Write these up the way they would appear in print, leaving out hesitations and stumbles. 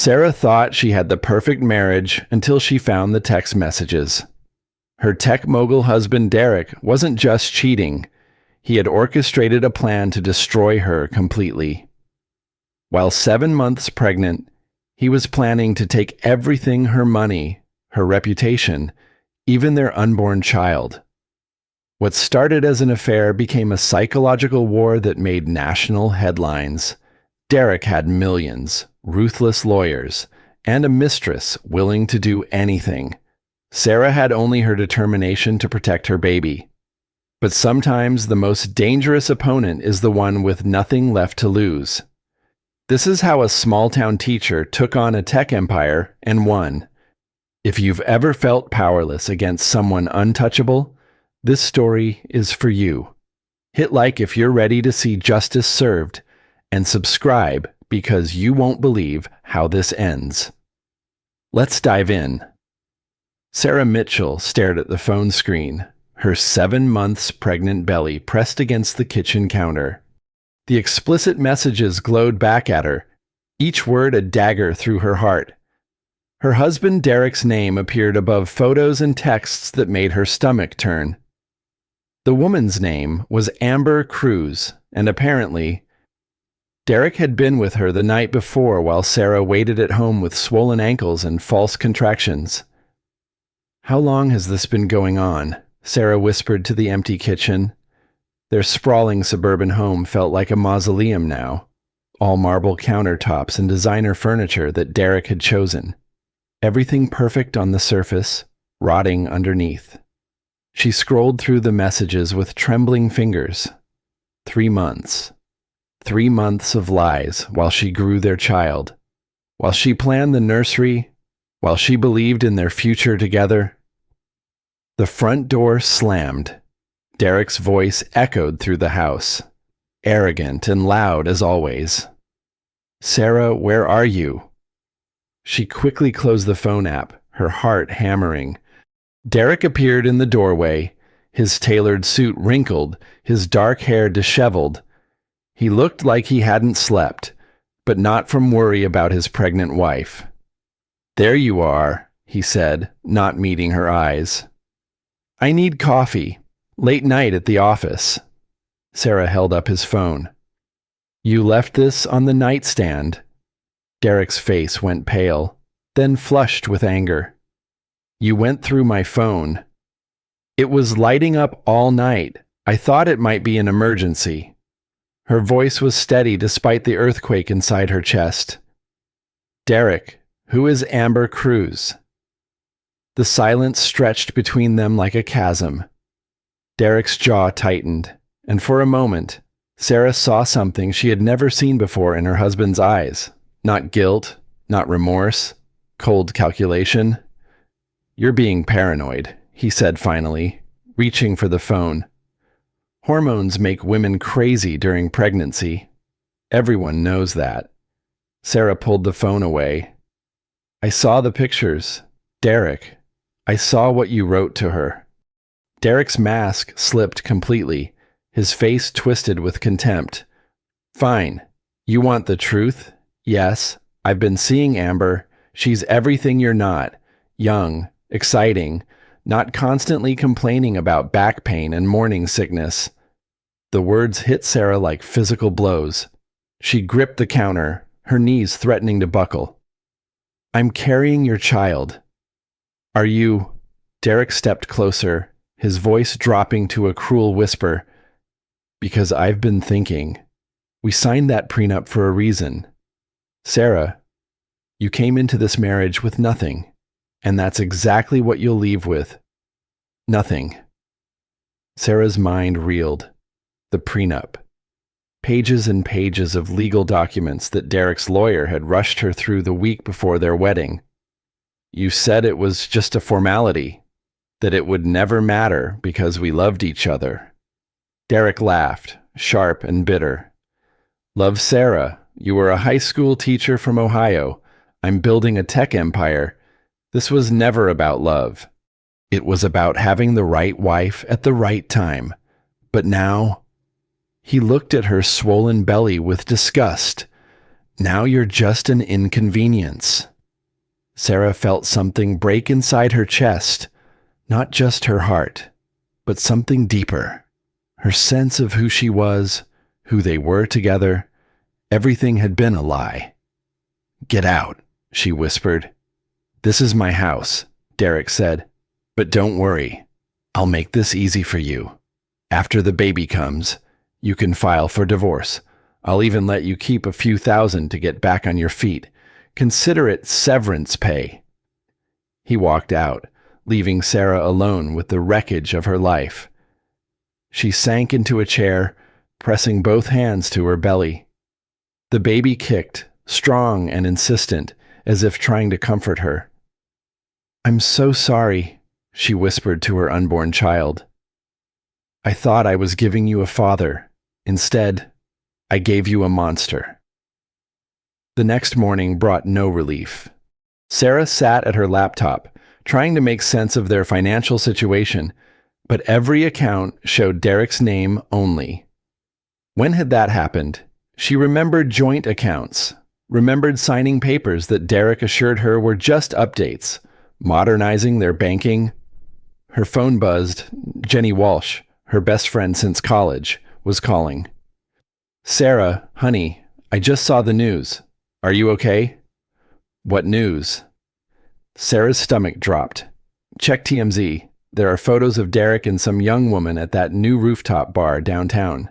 Sarah thought she had the perfect marriage until she found the text messages. Her tech mogul husband Derek wasn't just cheating. He had orchestrated a plan to destroy her completely. While 7 months pregnant, he was planning to take everything: her money, her reputation, even their unborn child. What started as an affair became a psychological war that made national headlines. Derek had millions, ruthless lawyers, and a mistress willing to do anything. Sarah had only her determination to protect her baby. But sometimes the most dangerous opponent is the one with nothing left to lose. This is how a small-town teacher took on a tech empire and won. If you've ever felt powerless against someone untouchable, this story is for you. Hit like if you're ready to see justice served, and subscribe because you won't believe how this ends. Let's dive in. Sarah Mitchell stared at the phone screen, her 7 months pregnant belly pressed against the kitchen counter. The explicit messages glowed back at her, each word a dagger through her heart. Her husband Derek's name appeared above photos and texts that made her stomach turn. The woman's name was Amber Cruz, and apparently, Derek had been with her the night before while Sarah waited at home with swollen ankles and false contractions. "How long has this been going on?" Sarah whispered to the empty kitchen. Their sprawling suburban home felt like a mausoleum now, all marble countertops and designer furniture that Derek had chosen. Everything perfect on the surface, rotting underneath. She scrolled through the messages with trembling fingers. 3 months. 3 months of lies while she grew their child, while she planned the nursery, while she believed in their future together. The front door slammed. Derek's voice echoed through the house, arrogant and loud as always. "Sarah, where are you?" She quickly closed the phone app, her heart hammering. Derek appeared in the doorway, his tailored suit wrinkled, his dark hair disheveled. He looked like he hadn't slept, but not from worry about his pregnant wife. "There you are," he said, not meeting her eyes. "I need coffee. Late night at the office." Sarah held up his phone. "You left this on the nightstand." Derek's face went pale, then flushed with anger. "You went through my phone. It was lighting up all night. I thought it might be an emergency." Her voice was steady despite the earthquake inside her chest. "Derek, who is Amber Cruz?" The silence stretched between them like a chasm. Derek's jaw tightened, and for a moment, Sarah saw something she had never seen before in her husband's eyes. Not guilt, not remorse, cold calculation. "You're being paranoid," he said finally, reaching for the phone. "Hormones make women crazy during pregnancy. Everyone knows that." Sarah pulled the phone away. "I saw the pictures. Derek, I saw what you wrote to her." Derek's mask slipped completely, his face twisted with contempt. "Fine. You want the truth? Yes, I've been seeing Amber. She's everything you're not. Young, exciting, not constantly complaining about back pain and morning sickness." The words hit Sarah like physical blows. She gripped the counter, her knees threatening to buckle. "I'm carrying your child." "Are you—" Derek stepped closer, his voice dropping to a cruel whisper. "Because I've been thinking. We signed that prenup for a reason. Sarah, you came into this marriage with nothing, and that's exactly what you'll leave with. Nothing." Sarah's mind reeled. The prenup. Pages and pages of legal documents that Derek's lawyer had rushed her through the week before their wedding. "You said it was just a formality, that it would never matter because we loved each other." Derek laughed, sharp and bitter. "Love Sarah. You were a high school teacher from Ohio. I'm building a tech empire. This was never about love. It was about having the right wife at the right time. But now—" He looked at her swollen belly with disgust. Now you're just an inconvenience. Sarah felt something break inside her chest, not just her heart, but something deeper. Her sense of who she was, who they were together, everything had been a lie. Get out, she whispered. This is my house, Derek said. But don't worry, I'll make this easy for you. After the baby comes, you can file for divorce. I'll even let you keep a few thousand to get back on your feet. Consider it severance pay. He walked out, leaving Sarah alone with the wreckage of her life. She sank into a chair, pressing both hands to her belly. The baby kicked, strong and insistent, as if trying to comfort her. I'm so sorry, she whispered to her unborn child. I thought I was giving you a father. Instead, I gave you a monster. The next morning brought no relief. Sarah sat at her laptop, trying to make sense of their financial situation, but every account showed Derek's name only. When had that happened? She remembered joint accounts, remembered signing papers that Derek assured her were just updates, modernizing their banking. Her phone buzzed. Jenny Walsh, her best friend since college, was calling. Sarah, honey, I just saw the news. Are you okay? What news? Sarah's stomach dropped. Check TMZ. There are photos of Derek and some young woman at that new rooftop bar downtown.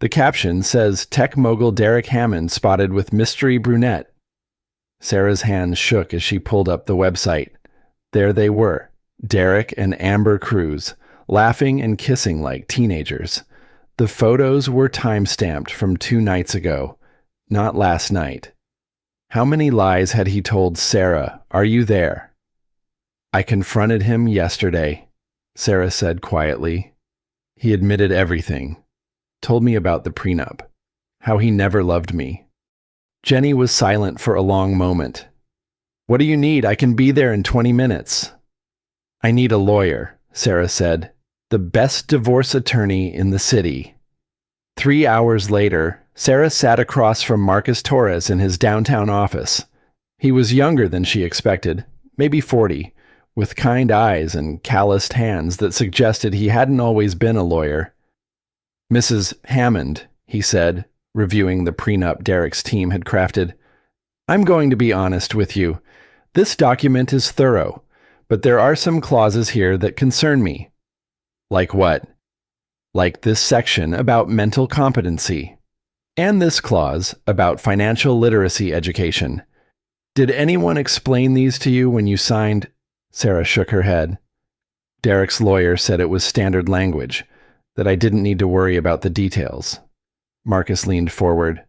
The caption says tech mogul Derek Hammond spotted with mystery brunette. Sarah's hands shook as she pulled up the website. There they were, Derek and Amber Cruz, laughing and kissing like teenagers. The photos were time-stamped from 2 nights ago, not last night. How many lies had he told Sarah? Are you there? I confronted him yesterday, Sarah said quietly. He admitted everything. Told me about the prenup. How he never loved me. Jenny was silent for a long moment. What do you need? I can be there in 20 minutes. I need a lawyer, Sarah said. The best divorce attorney in the city. 3 hours later, Sarah sat across from Marcus Torres in his downtown office. He was younger than she expected, maybe 40, with kind eyes and calloused hands that suggested he hadn't always been a lawyer. Mrs. Hammond, he said, reviewing the prenup Derek's team had crafted. I'm going to be honest with you. This document is thorough, but there are some clauses here that concern me. Like what? Like this section about mental competency. And this clause about financial literacy education. Did anyone explain these to you when you signed? Sarah shook her head. Derek's lawyer said it was standard language, that I didn't need to worry about the details. Marcus leaned forward.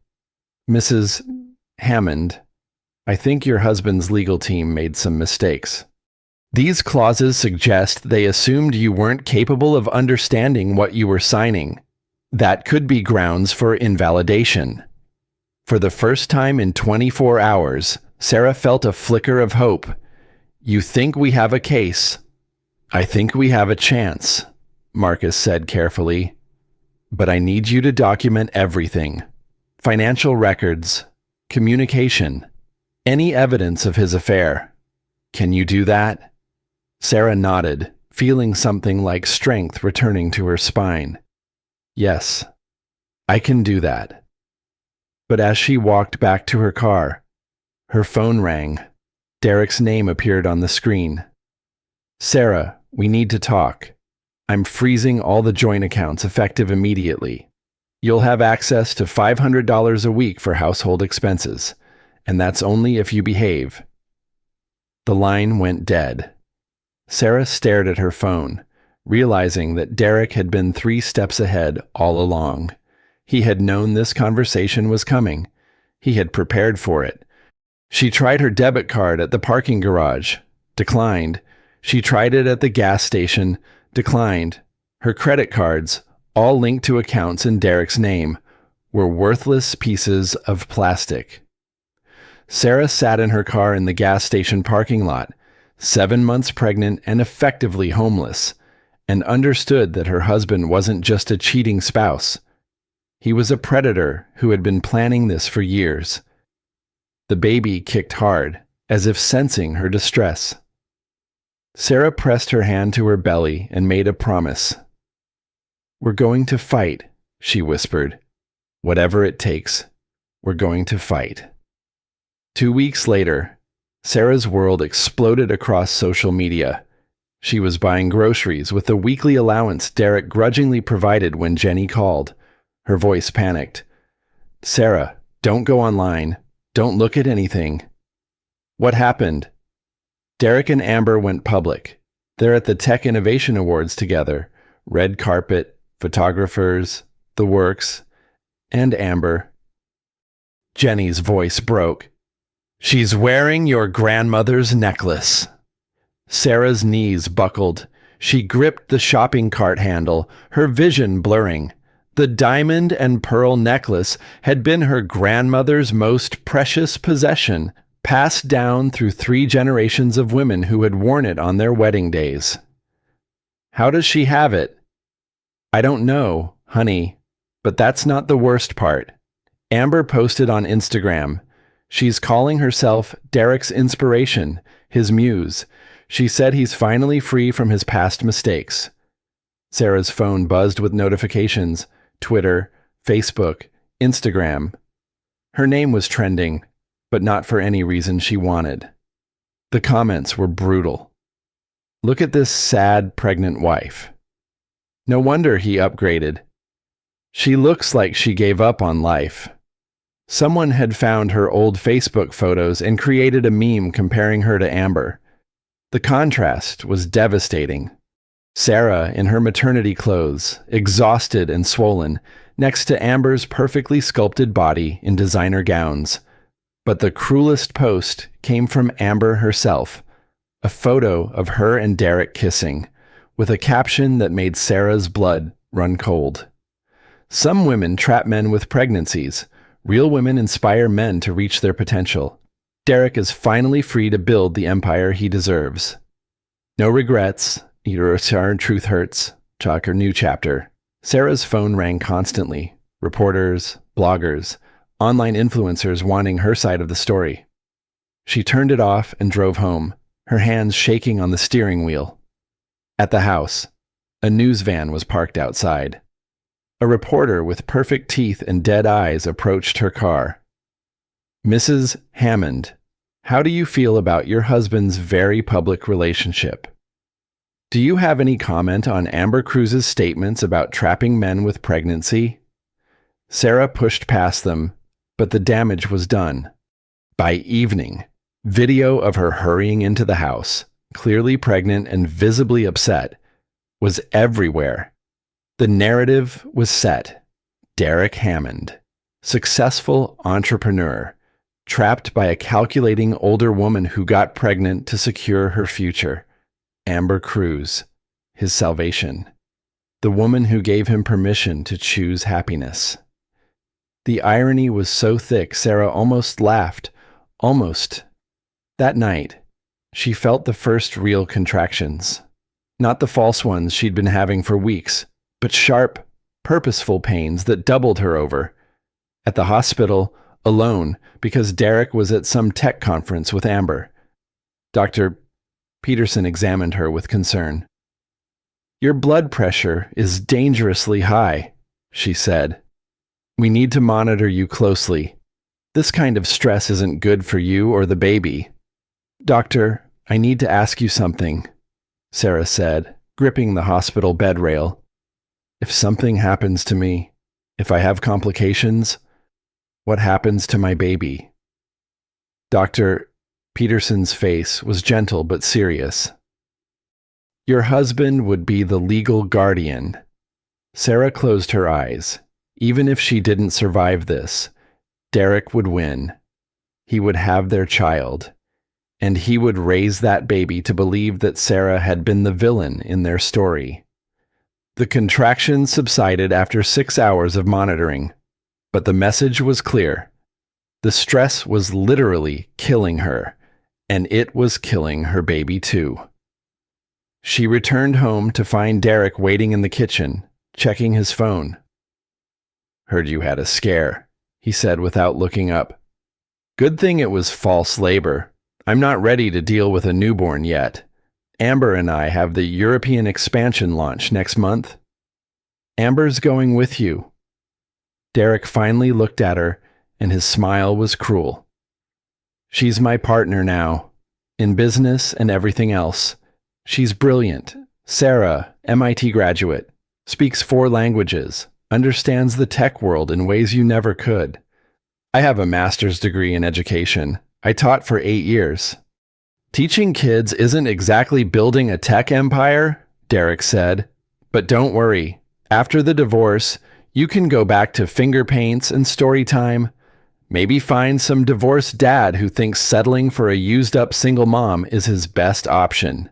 Mrs. Hammond, I think your husband's legal team made some mistakes. These clauses suggest they assumed you weren't capable of understanding what you were signing. That could be grounds for invalidation. For the first time in 24 hours, Sarah felt a flicker of hope. You think we have a case? I think we have a chance, Marcus said carefully. But I need you to document everything. Financial records, communication, any evidence of his affair. Can you do that? Sarah nodded, feeling something like strength returning to her spine. Yes, I can do that. But as she walked back to her car, her phone rang. Derek's name appeared on the screen. Sarah, we need to talk. I'm freezing all the joint accounts effective immediately. You'll have access to $500 a week for household expenses, and that's only if you behave. The line went dead. Sarah stared at her phone, realizing that Derek had been 3 steps ahead all along. He had known this conversation was coming. He had prepared for it. She tried her debit card at the parking garage. Declined. She tried it at the gas station. Declined. Her credit cards, all linked to accounts in Derek's name, were worthless pieces of plastic. Sarah sat in her car in the gas station parking lot, 7 months pregnant and effectively homeless, and understood that her husband wasn't just a cheating spouse. He was a predator who had been planning this for years. The baby kicked hard, as if sensing her distress. Sarah pressed her hand to her belly and made a promise. "We're going to fight," she whispered. "Whatever it takes, we're going to fight." 2 weeks later, Sarah's world exploded across social media. She was buying groceries with the weekly allowance Derek grudgingly provided when Jenny called. Her voice panicked. "Sarah, don't go online. Don't look at anything." "What happened?" Derek and Amber went public. They're at the Tech Innovation Awards together. Red carpet, photographers, the works, and Amber. Jenny's voice broke. "She's wearing your grandmother's necklace." Sarah's knees buckled. She gripped the shopping cart handle, her vision blurring. The diamond and pearl necklace had been her grandmother's most precious possession, passed down through 3 generations of women who had worn it on their wedding days. "How does she have it?" "I don't know, honey, but that's not the worst part." Amber posted on Instagram. She's calling herself Derek's inspiration, his muse. She said he's finally free from his past mistakes. Sarah's phone buzzed with notifications. Twitter, Facebook, Instagram. Her name was trending, but not for any reason she wanted. The comments were brutal. "Look at this sad, pregnant wife. No wonder he upgraded. She looks like she gave up on life." Someone had found her old Facebook photos and created a meme comparing her to Amber. The contrast was devastating. Sarah in her maternity clothes, exhausted and swollen, next to Amber's perfectly sculpted body in designer gowns. But the cruelest post came from Amber herself, a photo of her and Derek kissing, with a caption that made Sarah's blood run cold. "Some women trap men with pregnancies. Real women inspire men to reach their potential. Derek is finally free to build the empire he deserves. No regrets. Your return truth hurts. Chalker new chapter." Sarah's phone rang constantly. Reporters, bloggers, online influencers wanting her side of the story. She turned it off and drove home, her hands shaking on the steering wheel. At the house, a news van was parked outside. A reporter with perfect teeth and dead eyes approached her car. "Mrs. Hammond, how do you feel about your husband's very public relationship? Do you have any comment on Amber Cruz's statements about trapping men with pregnancy?" Sarah pushed past them, but the damage was done. By evening, video of her hurrying into the house, clearly pregnant and visibly upset, was everywhere. The narrative was set. Derek Hammond, successful entrepreneur, trapped by a calculating older woman who got pregnant to secure her future. Amber Cruz, his salvation. The woman who gave him permission to choose happiness. The irony was so thick Sarah almost laughed. Almost. That night, she felt the first real contractions. Not the false ones she'd been having for weeks, but sharp, purposeful pains that doubled her over. At the hospital, alone, because Derek was at some tech conference with Amber. Dr. Peterson examined her with concern. "Your blood pressure is dangerously high," she said. "We need to monitor you closely. This kind of stress isn't good for you or the baby." "Doctor, I need to ask you something," Sarah said, gripping the hospital bed rail. "If something happens to me, if I have complications, what happens to my baby?" Dr. Peterson's face was gentle but serious. "Your husband would be the legal guardian." Sarah closed her eyes. Even if she didn't survive this, Derek would win. He would have their child, and he would raise that baby to believe that Sarah had been the villain in their story. The contractions subsided after 6 hours of monitoring, but the message was clear. The stress was literally killing her, and it was killing her baby too. She returned home to find Derek waiting in the kitchen, checking his phone. "Heard you had a scare," he said without looking up. Good thing it was false labor. I'm not ready to deal with a newborn yet. Amber and I have the European expansion launch next month. Amber's going with you. Derek finally looked at her, and his smile was cruel. She's my partner now, in business and everything else. She's brilliant. Sarah, MIT graduate, speaks 4 languages, understands the tech world in ways you never could. I have a master's degree in education. I taught for 8 years. Teaching kids isn't exactly building a tech empire, Derek said. But don't worry. After the divorce, you can go back to finger paints and story time. Maybe find some divorced dad who thinks settling for a used-up single mom is his best option.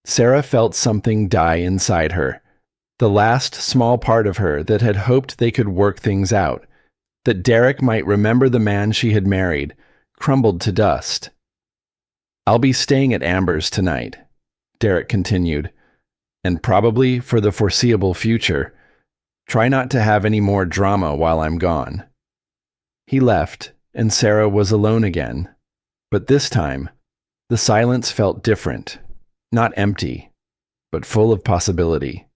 Sarah felt something die inside her. The last small part of her that had hoped they could work things out, that Derek might remember the man she had married, crumbled to dust. I'll be staying at Amber's tonight, Derek continued, and probably for the foreseeable future. Try not to have any more drama while I'm gone. He left, and Sarah was alone again. But this time, the silence felt different, not empty, but full of possibility.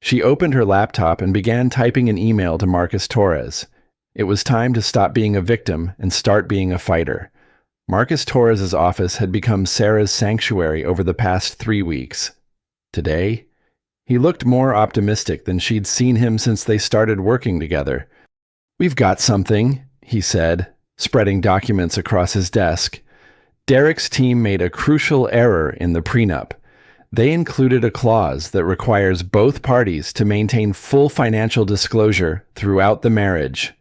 She opened her laptop and began typing an email to Marcus Torres. It was time to stop being a victim and start being a fighter. Marcus Torres's office had become Sarah's sanctuary over the past 3 weeks. Today, he looked more optimistic than she'd seen him since they started working together. We've got something, he said, spreading documents across his desk. Derek's team made a crucial error in the prenup. They included a clause that requires both parties to maintain full financial disclosure throughout the marriage.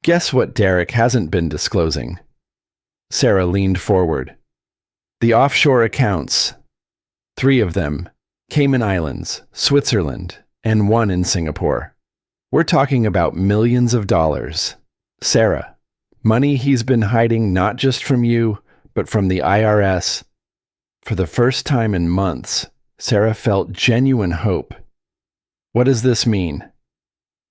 Guess what Derek hasn't been disclosing? Sarah leaned forward. The offshore accounts. 3 of them. Cayman Islands, Switzerland, and 1 in Singapore. We're talking about millions of dollars. Sarah, money he's been hiding not just from you, but from the IRS. For the first time in months, Sarah felt genuine hope. What does this mean?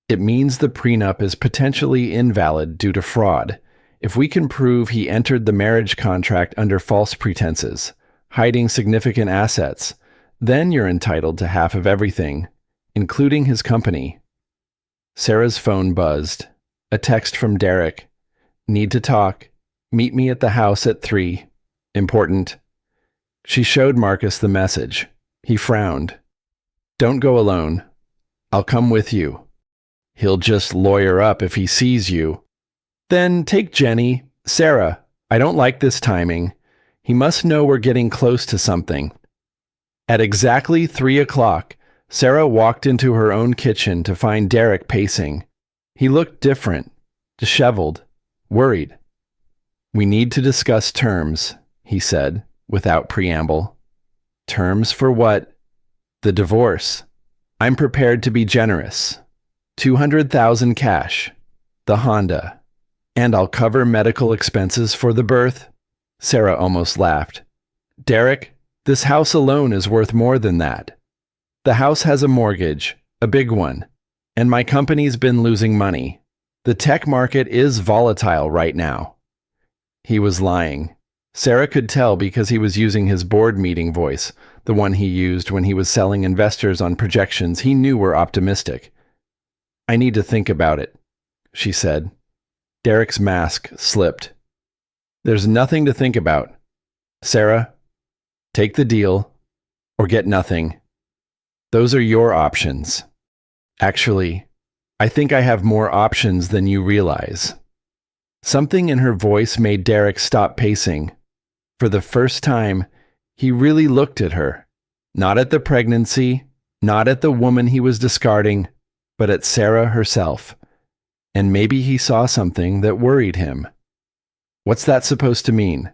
It means the prenup is potentially invalid due to fraud. If we can prove he entered the marriage contract under false pretenses, hiding significant assets, then you're entitled to half of everything, including his company. Sarah's phone buzzed. A text from Derek. Need to talk. Meet me at the house at 3. Important. She showed Marcus the message. He frowned. Don't go alone. I'll come with you. He'll just lawyer up if he sees you. Then take Jenny. Sarah, I don't like this timing. He must know we're getting close to something. At exactly 3 o'clock, Sarah walked into her own kitchen to find Derek pacing. He looked different, disheveled, worried. We need to discuss terms, he said, without preamble. Terms for what? The divorce. I'm prepared to be generous. 200,000 cash. The Honda. And I'll cover medical expenses for the birth. Sarah almost laughed. Derek, this house alone is worth more than that. The house has a mortgage, a big one, and my company's been losing money. The tech market is volatile right now. He was lying. Sarah could tell because he was using his board meeting voice, the one he used when he was selling investors on projections he knew were optimistic. I need to think about it, she said. Derek's mask slipped. There's nothing to think about. Sarah, take the deal or get nothing. Those are your options. Actually, I think I have more options than you realize. Something in her voice made Derek stop pacing. For the first time, he really looked at her. Not at the pregnancy, not at the woman he was discarding, but at Sarah herself. And maybe he saw something that worried him. What's that supposed to mean?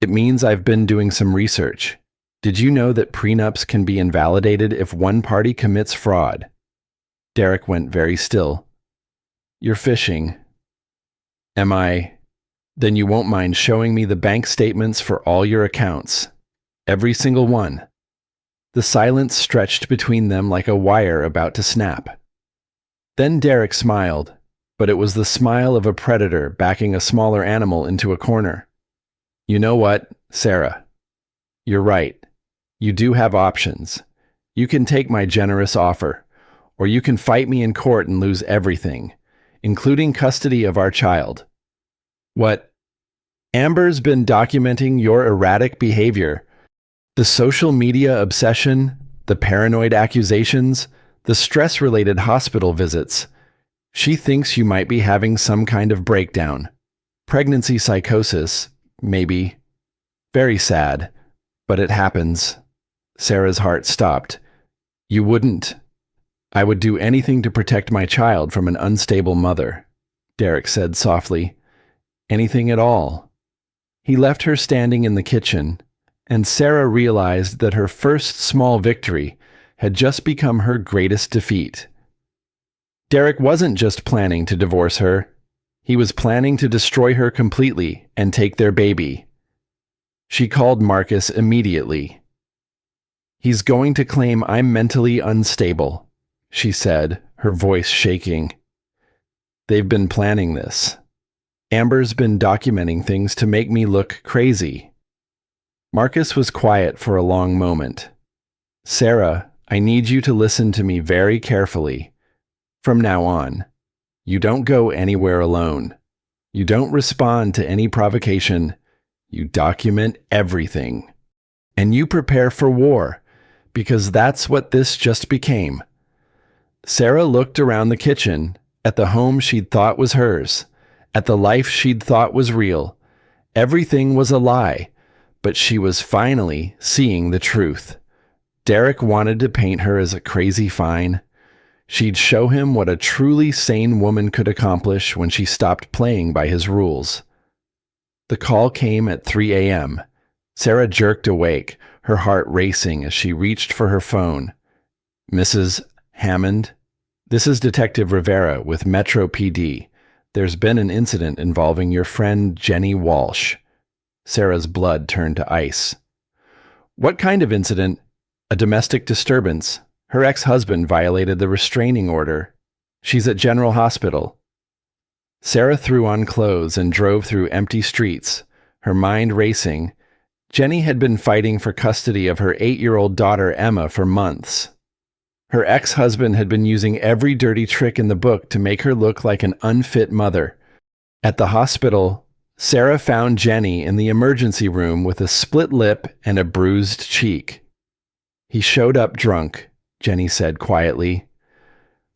It means I've been doing some research. Did you know that prenups can be invalidated if one party commits fraud? Derek went very still. You're fishing. Am I? Then you won't mind showing me the bank statements for all your accounts. Every single one. The silence stretched between them like a wire about to snap. Then Derek smiled. but it was the smile of a predator backing a smaller animal into a corner. You know what, Sarah? You're right. You do have options. You can take my generous offer, or you can fight me in court and lose everything, including custody of our child. What? Amber's been documenting your erratic behavior. The social media obsession, the paranoid accusations, the stress-related hospital visits. She thinks you might be having some kind of breakdown. Pregnancy psychosis, maybe. Very sad, but it happens. Sarah's heart stopped. You wouldn't. I would do anything to protect my child from an unstable mother, Derek said softly. Anything at all. He left her standing in the kitchen, and Sarah realized that her first small victory had just become her greatest defeat. Derek wasn't just planning to divorce her. He was planning to destroy her completely and take their baby. She called Marcus immediately. He's going to claim I'm mentally unstable, she said, her voice shaking. They've been planning this. Amber's been documenting things to make me look crazy. Marcus was quiet for a long moment. Sarah, I need you to listen to me very carefully. From now on, you don't go anywhere alone. You don't respond to any provocation. You document everything. And you prepare for war, because that's what this just became. Sarah looked around the kitchen, at the home she'd thought was hers, at the life she'd thought was real. Everything was a lie, but she was finally seeing the truth. Derek wanted to paint her as a crazy fine. She'd show him what a truly sane woman could accomplish when she stopped playing by his rules. The call came at 3 a.m. Sarah jerked awake, her heart racing as she reached for her phone. Mrs. Hammond? This is Detective Rivera with Metro PD. There's been an incident involving your friend Jenny Walsh. Sarah's blood turned to ice. What kind of incident? A domestic disturbance. Her ex-husband violated the restraining order. She's at General Hospital. Sarah threw on clothes and drove through empty streets, her mind racing. Jenny had been fighting for custody of her 8-year-old daughter Emma for months. Her ex-husband had been using every dirty trick in the book to make her look like an unfit mother. At the hospital, Sarah found Jenny in the emergency room with a split lip and a bruised cheek. He showed up drunk, Jenny said quietly.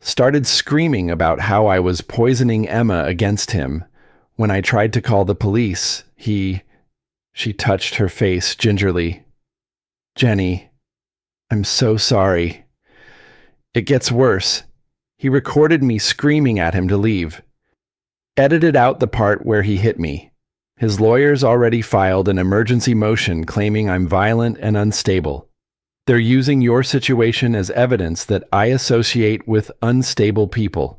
Started screaming about how I was poisoning Emma against him. When I tried to call the police, She touched her face gingerly. Jenny, I'm so sorry. It gets worse. He recorded me screaming at him to leave. Edited out the part where he hit me. His lawyers already filed an emergency motion claiming I'm violent and unstable. They're using your situation as evidence that I associate with unstable people.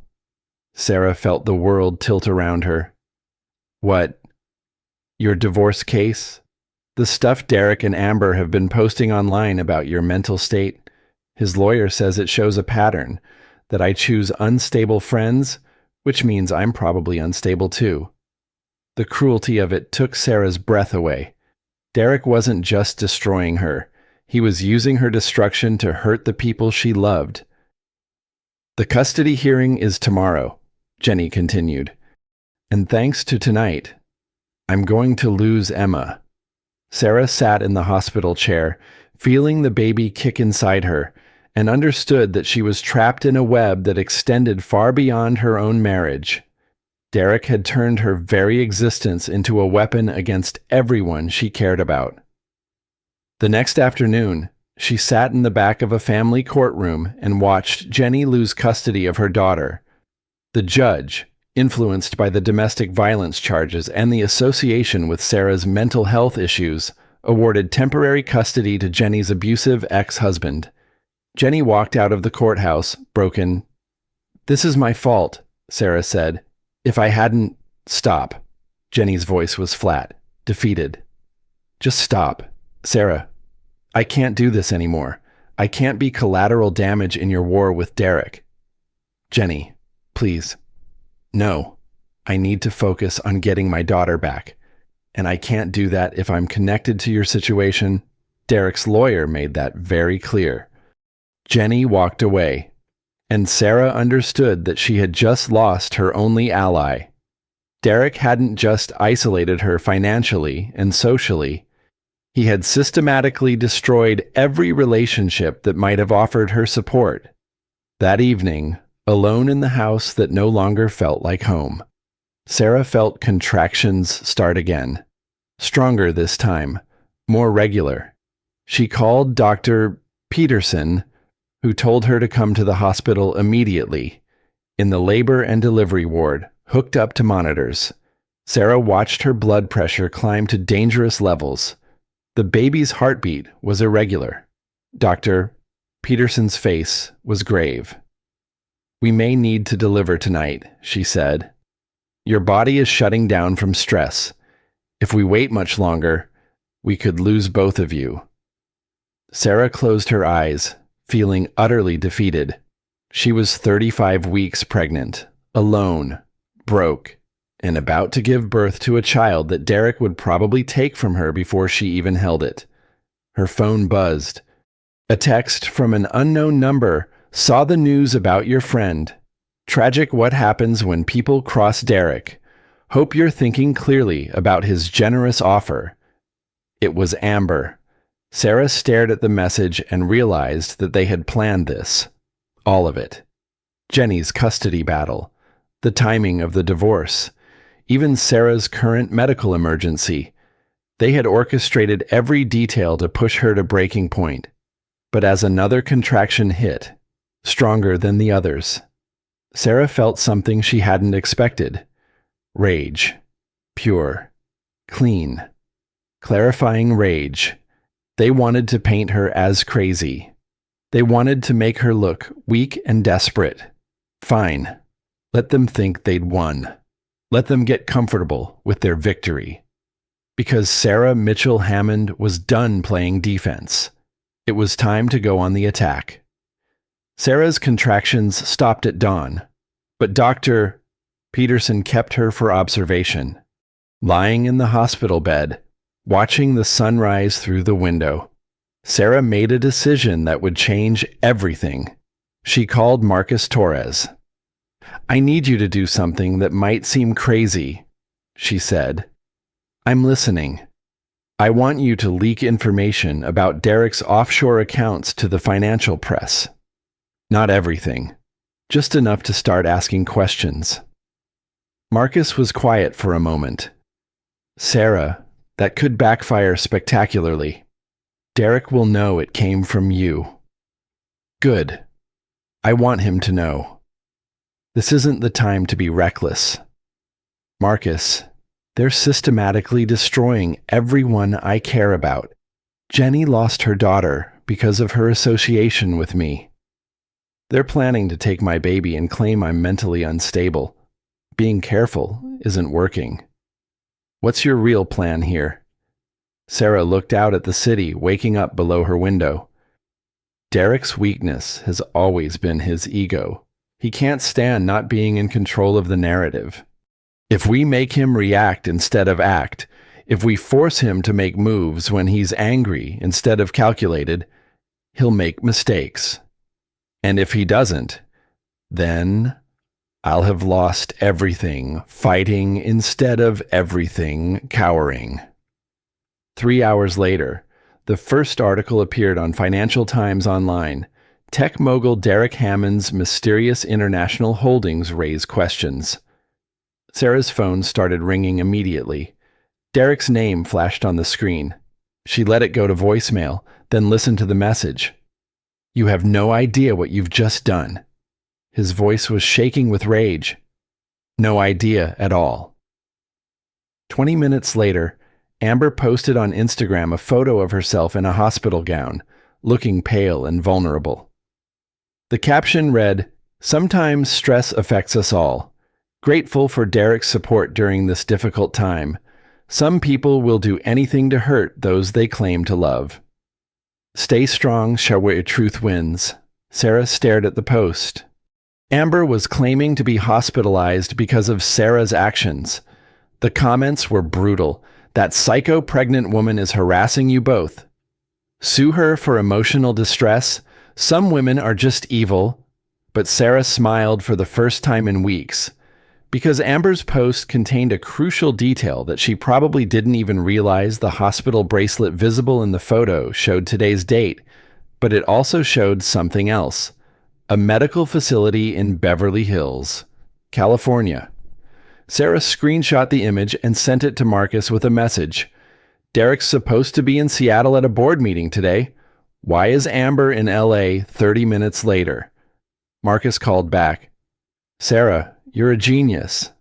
Sarah felt the world tilt around her. What? Your divorce case? The stuff Derek and Amber have been posting online about your mental state? His lawyer says it shows a pattern, that I choose unstable friends, which means I'm probably unstable too. The cruelty of it took Sarah's breath away. Derek wasn't just destroying her. He was using her destruction to hurt the people she loved. The custody hearing is tomorrow, Jenny continued. And thanks to tonight, I'm going to lose Emma. Sarah sat in the hospital chair, feeling the baby kick inside her, and understood that she was trapped in a web that extended far beyond her own marriage. Derek had turned her very existence into a weapon against everyone she cared about. The next afternoon, she sat in the back of a family courtroom and watched Jenny lose custody of her daughter. The judge, influenced by the domestic violence charges and the association with Sarah's mental health issues, awarded temporary custody to Jenny's abusive ex-husband. Jenny walked out of the courthouse, broken. "This is my fault," Sarah said. "If I hadn't—" "Stop." Jenny's voice was flat, defeated. "Just stop. Sarah, I can't do this anymore. I can't be collateral damage in your war with Derek. Jenny, please." No, I need to focus on getting my daughter back. And I can't do that if I'm connected to your situation. Derek's lawyer made that very clear. Jenny walked away, and Sarah understood that she had just lost her only ally. Derek hadn't just isolated her financially and socially. He had systematically destroyed every relationship that might have offered her support. That evening, alone in the house that no longer felt like home, Sarah felt contractions start again. Stronger this time, more regular. She called Dr. Peterson, who told her to come to the hospital immediately. In the labor and delivery ward, hooked up to monitors, Sarah watched her blood pressure climb to dangerous levels. The baby's heartbeat was irregular. Dr. Peterson's face was grave. "We may need to deliver tonight," she said. "Your body is shutting down from stress. If we wait much longer, we could lose both of you." Sarah closed her eyes, feeling utterly defeated. She was 35 weeks pregnant, alone, broke, and about to give birth to a child that Derek would probably take from her before she even held it. Her phone buzzed. A text from an unknown number. "Saw the news about your friend. Tragic what happens when people cross Derek. Hope you're thinking clearly about his generous offer." It was Amber. Sarah stared at the message and realized that they had planned this. All of it. Jenny's custody battle, the timing of the divorce, even Sarah's current medical emergency. They had orchestrated every detail to push her to breaking point. But as another contraction hit, stronger than the others, Sarah felt something she hadn't expected. Rage. Pure. Clean. Clarifying rage. They wanted to paint her as crazy. They wanted to make her look weak and desperate. Fine. Let them think they'd won. Let them get comfortable with their victory. Because Sarah Mitchell Hammond was done playing defense. It was time to go on the attack. Sarah's contractions stopped at dawn, but Dr. Peterson kept her for observation. Lying in the hospital bed, watching the sunrise through the window, Sarah made a decision that would change everything. She called Marcus Torres. "I need you to do something that might seem crazy," she said. "I'm listening. I want you to leak information about Derek's offshore accounts to the financial press. Not everything, just enough to start asking questions." Marcus was quiet for a moment. "Sarah, that could backfire spectacularly. Derek will know it came from you." "Good. I want him to know. This isn't the time to be reckless." "Marcus, they're systematically destroying everyone I care about. Jenny lost her daughter because of her association with me. They're planning to take my baby and claim I'm mentally unstable. Being careful isn't working. What's your real plan here?" Sarah looked out at the city waking up below her window. Derek's weakness has always been his ego. He can't stand not being in control of the narrative. If we make him react instead of act, if we force him to make moves when he's angry instead of calculated, he'll make mistakes. And if he doesn't, then I'll have lost everything fighting instead of everything cowering. 3 hours later, the first article appeared on Financial Times Online. Tech mogul Derek Hammond's mysterious international holdings raise questions. Sarah's phone started ringing immediately. Derek's name flashed on the screen. She let it go to voicemail, then listened to the message. "You have no idea what you've just done." His voice was shaking with rage. "No idea at all." 20 minutes later, Amber posted on Instagram a photo of herself in a hospital gown, looking pale and vulnerable. The caption read, "Sometimes stress affects us all. Grateful for Derek's support during this difficult time. Some people will do anything to hurt those they claim to love. Stay strong, shall where truth wins." Sarah stared at the post. Amber was claiming to be hospitalized because of Sarah's actions. The comments were brutal. That psycho pregnant woman is harassing you both. Sue her for emotional distress. Some women are just evil. But Sarah smiled for the first time in weeks, because Amber's post contained a crucial detail that she probably didn't even realize the hospital bracelet visible in the photo showed today's date, but it also showed something else. A medical facility in Beverly Hills, California. Sarah screenshot the image and sent it to Marcus with a message. Derek's supposed to be in Seattle at a board meeting today. Why is Amber in LA 30 minutes later? Marcus called back. Sarah, you're a genius.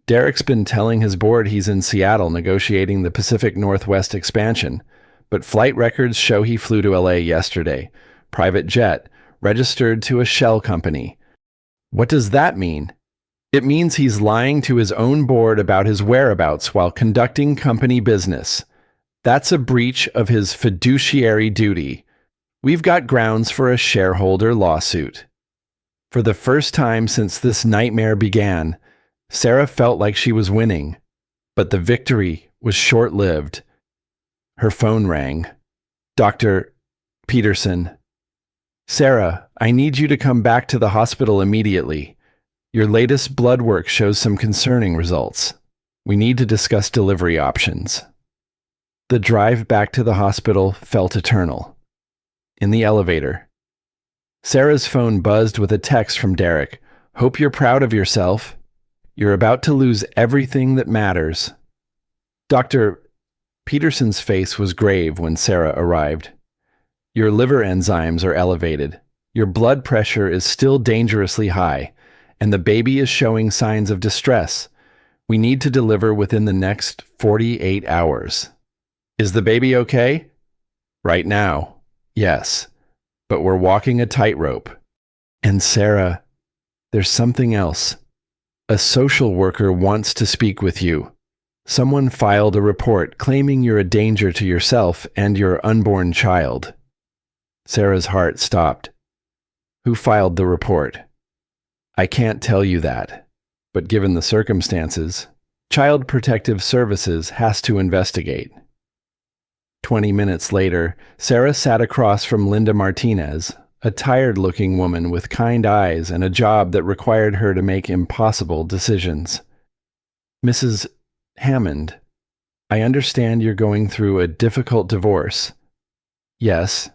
Derek's been telling his board he's in Seattle negotiating the Pacific Northwest expansion, but flight records show he flew to LA yesterday. Private jet, registered to a shell company. What does that mean? It means he's lying to his own board about his whereabouts while conducting company business. That's a breach of his fiduciary duty. We've got grounds for a shareholder lawsuit. For the first time since this nightmare began, Sarah felt like she was winning, but the victory was short-lived. Her phone rang. Dr. Peterson. Sarah, I need you to come back to the hospital immediately. Your latest blood work shows some concerning results. We need to discuss delivery options. The drive back to the hospital felt eternal. In the elevator, Sarah's phone buzzed with a text from Derek. Hope you're proud of yourself. You're about to lose everything that matters. Dr. Peterson's face was grave when Sarah arrived. Your liver enzymes are elevated. Your blood pressure is still dangerously high, and the baby is showing signs of distress. We need to deliver within the next 48 hours. Is the baby okay? Right now, yes. But we're walking a tightrope. And Sarah, there's something else. A social worker wants to speak with you. Someone filed a report claiming you're a danger to yourself and your unborn child. Sarah's heart stopped. Who filed the report? I can't tell you that, but given the circumstances, Child Protective Services has to investigate. 20 minutes later, Sarah sat across from Linda Martinez, a tired-looking woman with kind eyes and a job that required her to make impossible decisions. Mrs. Hammond, I understand you're going through a difficult divorce. Yes.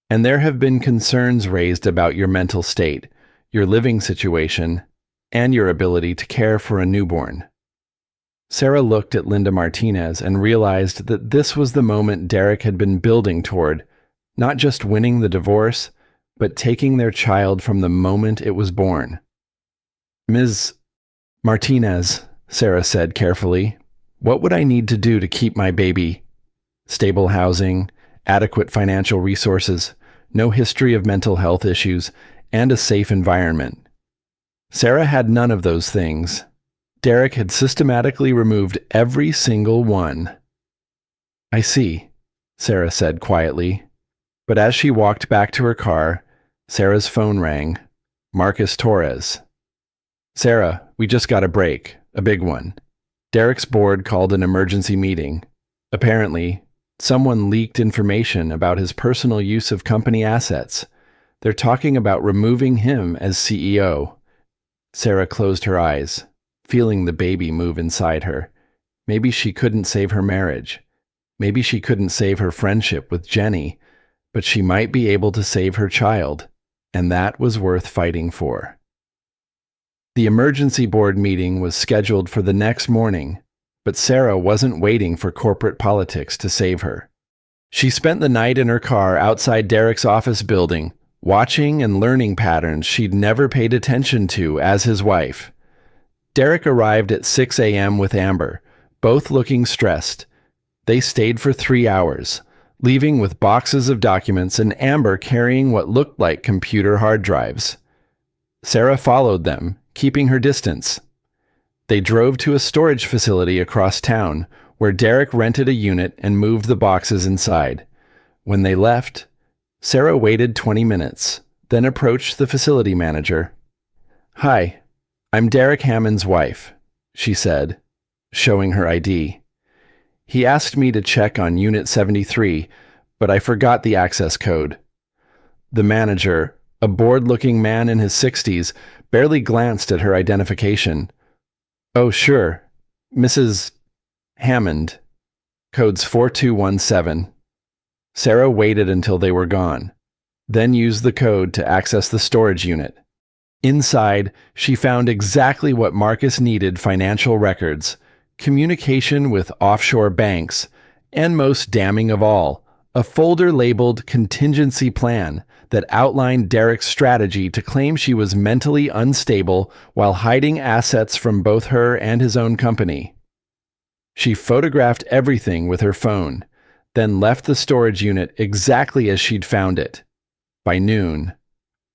And there have been concerns raised about your mental state, your living situation, and your ability to care for a newborn. Sarah looked at Linda Martinez and realized that this was the moment Derek had been building toward, not just winning the divorce, but taking their child from the moment it was born. Ms. Martinez, Sarah said carefully, what would I need to do to keep my baby? Stable housing, adequate financial resources, no history of mental health issues, and a safe environment. Sarah had none of those things. Derek had systematically removed every single one. I see, Sarah said quietly. But as she walked back to her car, Sarah's phone rang. Marcus Torres. Sarah, we just got a break, a big one. Derek's board called an emergency meeting. Apparently, someone leaked information about his personal use of company assets. They're talking about removing him as CEO. Sarah closed her eyes, feeling the baby move inside her. Maybe she couldn't save her marriage. Maybe she couldn't save her friendship with Jenny, but she might be able to save her child, and that was worth fighting for. The emergency board meeting was scheduled for the next morning, but Sarah wasn't waiting for corporate politics to save her. She spent the night in her car outside Derek's office building, watching and learning patterns she'd never paid attention to as his wife. Derek arrived at 6 a.m. with Amber, both looking stressed. They stayed for 3 hours, leaving with boxes of documents and Amber carrying what looked like computer hard drives. Sarah followed them, keeping her distance. They drove to a storage facility across town, where Derek rented a unit and moved the boxes inside. When they left, Sarah waited 20 minutes, then approached the facility manager. Hi, I'm Derek Hammond's wife, she said, showing her ID. He asked me to check on Unit 73, but I forgot the access code. The manager, a bored-looking man in his 60s, barely glanced at her identification. Oh, sure. Mrs. Hammond. Codes 4217. Sarah waited until they were gone, then used the code to access the storage unit. Inside, she found exactly what Marcus needed: financial records, communication with offshore banks, and most damning of all, a folder labeled Contingency Plan that outlined Derek's strategy to claim she was mentally unstable while hiding assets from both her and his own company. She photographed everything with her phone, then left the storage unit exactly as she'd found it. By noon,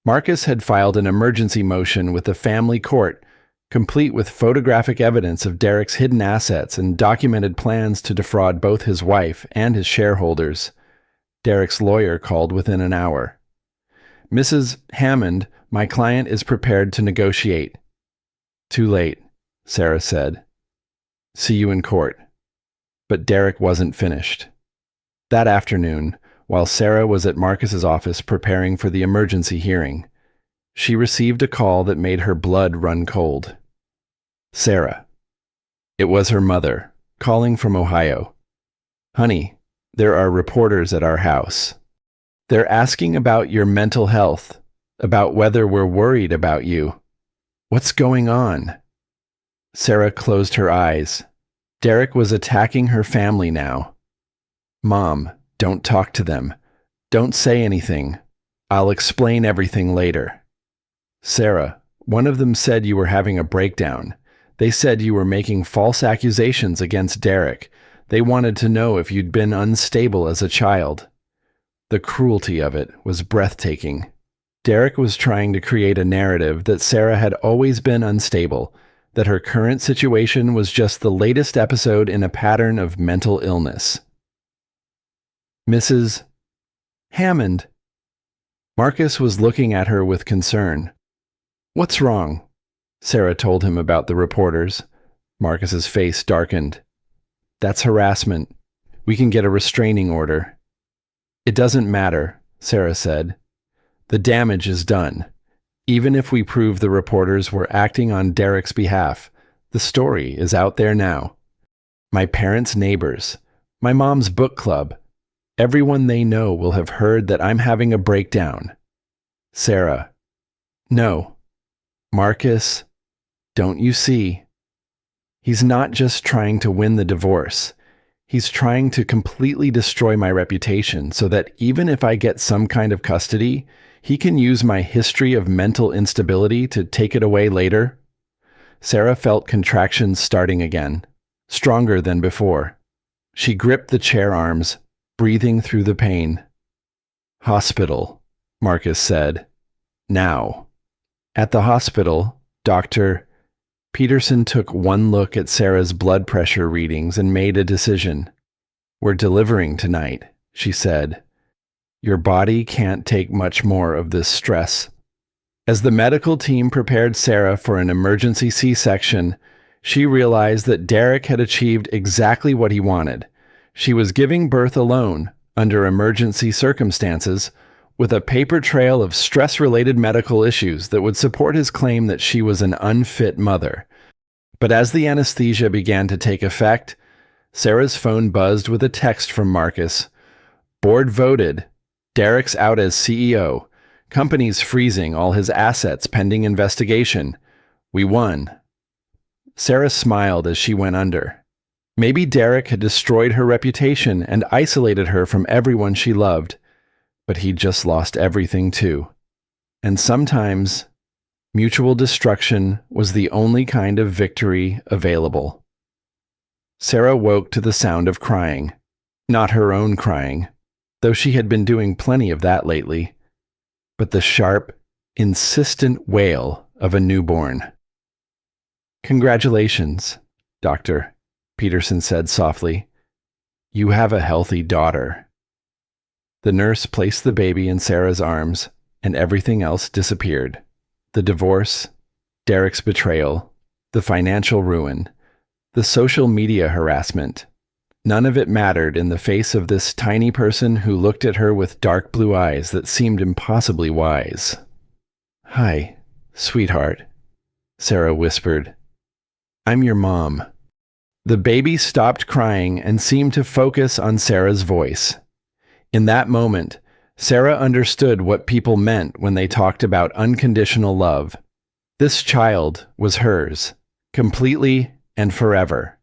Marcus had filed an emergency motion with the family court, complete with photographic evidence of Derek's hidden assets and documented plans to defraud both his wife and his shareholders. Derek's lawyer called within an hour. Mrs. Hammond, my client is prepared to negotiate. Too late, Sarah said. See you in court. But Derek wasn't finished. That afternoon, while Sarah was at Marcus's office preparing for the emergency hearing, she received a call that made her blood run cold. Sarah. It was her mother, calling from Ohio. Honey, there are reporters at our house. They're asking about your mental health, about whether we're worried about you. What's going on? Sarah closed her eyes. Derek was attacking her family now. Mom, don't talk to them. Don't say anything. I'll explain everything later. Sarah, one of them said you were having a breakdown. They said you were making false accusations against Derek. They wanted to know if you'd been unstable as a child. The cruelty of it was breathtaking. Derek was trying to create a narrative that Sarah had always been unstable, that her current situation was just the latest episode in a pattern of mental illness. Mrs. Hammond. Marcus was looking at her with concern. What's wrong? Sarah told him about the reporters. Marcus's face darkened. That's harassment. We can get a restraining order. It doesn't matter, Sarah said. The damage is done. Even if we prove the reporters were acting on Derek's behalf, the story is out there now. My parents' neighbors, my mom's book club, everyone they know will have heard that I'm having a breakdown. Sarah. No. Marcus, don't you see? He's not just trying to win the divorce. He's trying to completely destroy my reputation so that even if I get some kind of custody, he can use my history of mental instability to take it away later. Sarah felt contractions starting again, stronger than before. She gripped the chair arms, breathing through the pain. Hospital, Marcus said. Now. At the hospital, Dr. Peterson took one look at Sarah's blood pressure readings and made a decision. We're delivering tonight, she said. Your body can't take much more of this stress. As the medical team prepared Sarah for an emergency C-section, she realized that Derek had achieved exactly what he wanted. She was giving birth alone, under emergency circumstances, with a paper trail of stress-related medical issues that would support his claim that she was an unfit mother. But as the anesthesia began to take effect, Sarah's phone buzzed with a text from Marcus. Board voted. Derek's out as CEO. Company's freezing all his assets pending investigation. We won. Sarah smiled as she went under. Maybe Derek had destroyed her reputation and isolated her from everyone she loved, but he'd just lost everything too. And sometimes, mutual destruction was the only kind of victory available. Sarah woke to the sound of crying. Not her own crying, though she had been doing plenty of that lately, but the sharp, insistent wail of a newborn. Congratulations, Doctor, Peterson said softly. You have a healthy daughter. The nurse placed the baby in Sarah's arms, and everything else disappeared. The divorce, Derek's betrayal, the financial ruin, the social media harassment. None of it mattered in the face of this tiny person who looked at her with dark blue eyes that seemed impossibly wise. "Hi, sweetheart," Sarah whispered. "I'm your mom." The baby stopped crying and seemed to focus on Sarah's voice. In that moment, Sarah understood what people meant when they talked about unconditional love. This child was hers, completely and forever,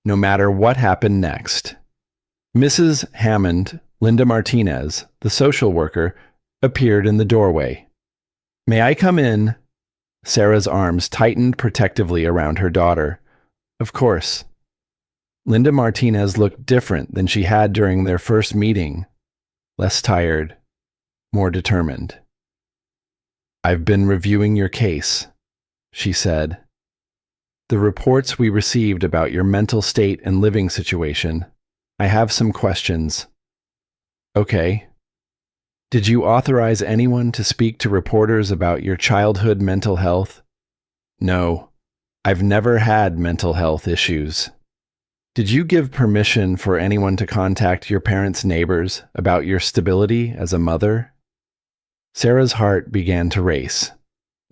no matter what happened next. Mrs. Hammond, Linda Martinez, the social worker, appeared in the doorway. "May I come in?" Sarah's arms tightened protectively around her daughter. Of course. Linda Martinez looked different than she had during their first meeting. Less tired, more determined. "I've been reviewing your case," she said. "The reports we received about your mental state and living situation. I have some questions." "Okay. Did you authorize anyone to speak to reporters about your childhood mental health?" "No. I've never had mental health issues." "Did you give permission for anyone to contact your parents' neighbors about your stability as a mother?" Sarah's heart began to race.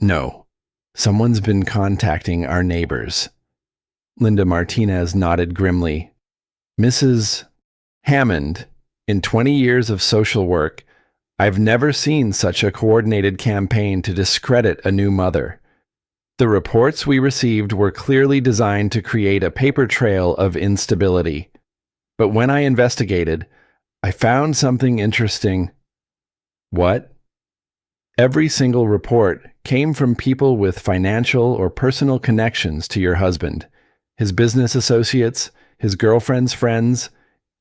"No. Someone's been contacting our neighbors." Linda Martinez nodded grimly. "Mrs. Hammond, in 20 years of social work, I've never seen such a coordinated campaign to discredit a new mother. The reports we received were clearly designed to create a paper trail of instability. But when I investigated, I found something interesting." "What?" "Every single report came from people with financial or personal connections to your husband, his business associates, his girlfriend's friends,